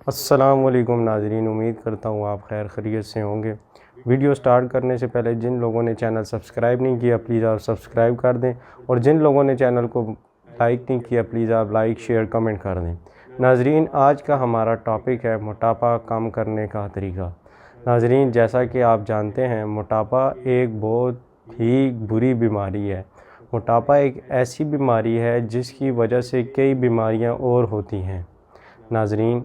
السلام علیکم ناظرین، امید کرتا ہوں آپ خیر خیریت سے ہوں گے۔ ویڈیو سٹارٹ کرنے سے پہلے جن لوگوں نے چینل سبسکرائب نہیں کیا پلیز آپ سبسکرائب کر دیں، اور جن لوگوں نے چینل کو لائک نہیں کیا پلیز آپ لائک شیئر کمنٹ کر دیں۔ ناظرین، آج کا ہمارا ٹاپک ہے موٹاپا کم کرنے کا طریقہ۔ ناظرین، جیسا کہ آپ جانتے ہیں موٹاپا ایک بہت ہی بری بیماری ہے۔ موٹاپا ایک ایسی بیماری ہے جس کی وجہ سے کئی بیماریاں اور ہوتی ہیں۔ ناظرین،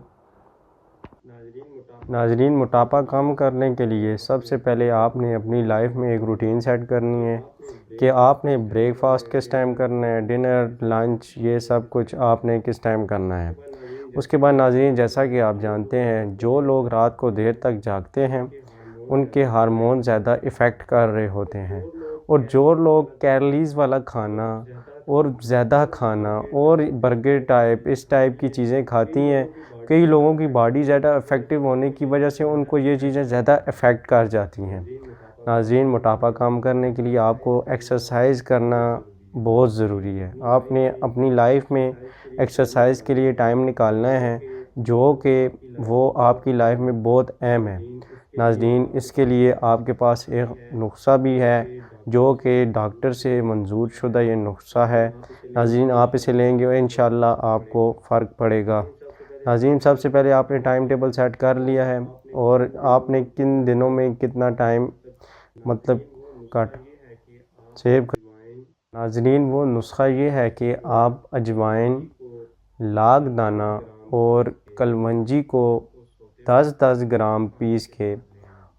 موٹاپا کم کرنے کے لیے سب سے پہلے آپ نے اپنی لائف میں ایک روٹین سیٹ کرنی ہے کہ آپ نے بریک فاسٹ کس ٹائم کرنا ہے، ڈنر، لنچ، یہ سب کچھ آپ نے کس ٹائم کرنا ہے۔ اس کے بعد ناظرین، جیسا کہ آپ جانتے ہیں جو لوگ رات کو دیر تک جاگتے ہیں ان کے ہارمون زیادہ افیکٹ کر رہے ہوتے ہیں، اور جو لوگ کیلریز والا کھانا اور زیادہ کھانا اور برگر ٹائپ اس ٹائپ کی چیزیں کھاتی ہیں، کئی لوگوں کی باڈی زیادہ افیکٹو ہونے کی وجہ سے ان کو یہ چیزیں زیادہ افیکٹ کر جاتی ہیں۔ ناظرین، موٹاپا کم کرنے کے لیے آپ کو ایکسرسائز کرنا بہت ضروری ہے۔ آپ نے اپنی لائف میں ایکسرسائز کے لیے ٹائم نکالنا ہے جو کہ وہ آپ کی لائف میں بہت اہم ہے۔ ناظرین، اس کے لیے آپ کے پاس ایک نسخہ بھی ہے جو کہ ڈاکٹر سے منظور شدہ یہ نسخہ ہے۔ ناظرین، آپ اسے لیں گے اور انشاءاللہ آپ کو فرق پڑے گا۔ ناظرین، سب سے پہلے آپ نے ٹائم ٹیبل سیٹ کر لیا ہے اور آپ نے کن دنوں میں کتنا ٹائم سیو کر۔ ناظرین، وہ نسخہ یہ ہے کہ آپ اجوائن، لاگ دانہ اور کلونجی کو 10 گرام پیس کے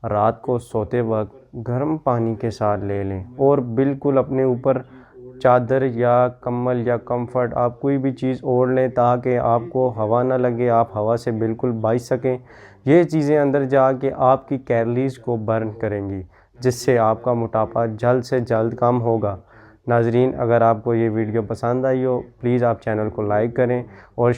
رات کو سوتے وقت گرم پانی کے ساتھ لے لیں، اور بالکل اپنے اوپر چادر یا کمبل یا کمفرٹ آپ کوئی بھی چیز اوڑھ لیں تاکہ آپ کو ہوا نہ لگے، آپ ہوا سے بالکل بچ سکیں۔ یہ چیزیں اندر جا کے آپ کی کیلریز کو برن کریں گی جس سے آپ کا موٹاپا جلد سے جلد کم ہوگا۔ ناظرین، اگر آپ کو یہ ویڈیو پسند آئی ہو پلیز آپ چینل کو لائک کریں اور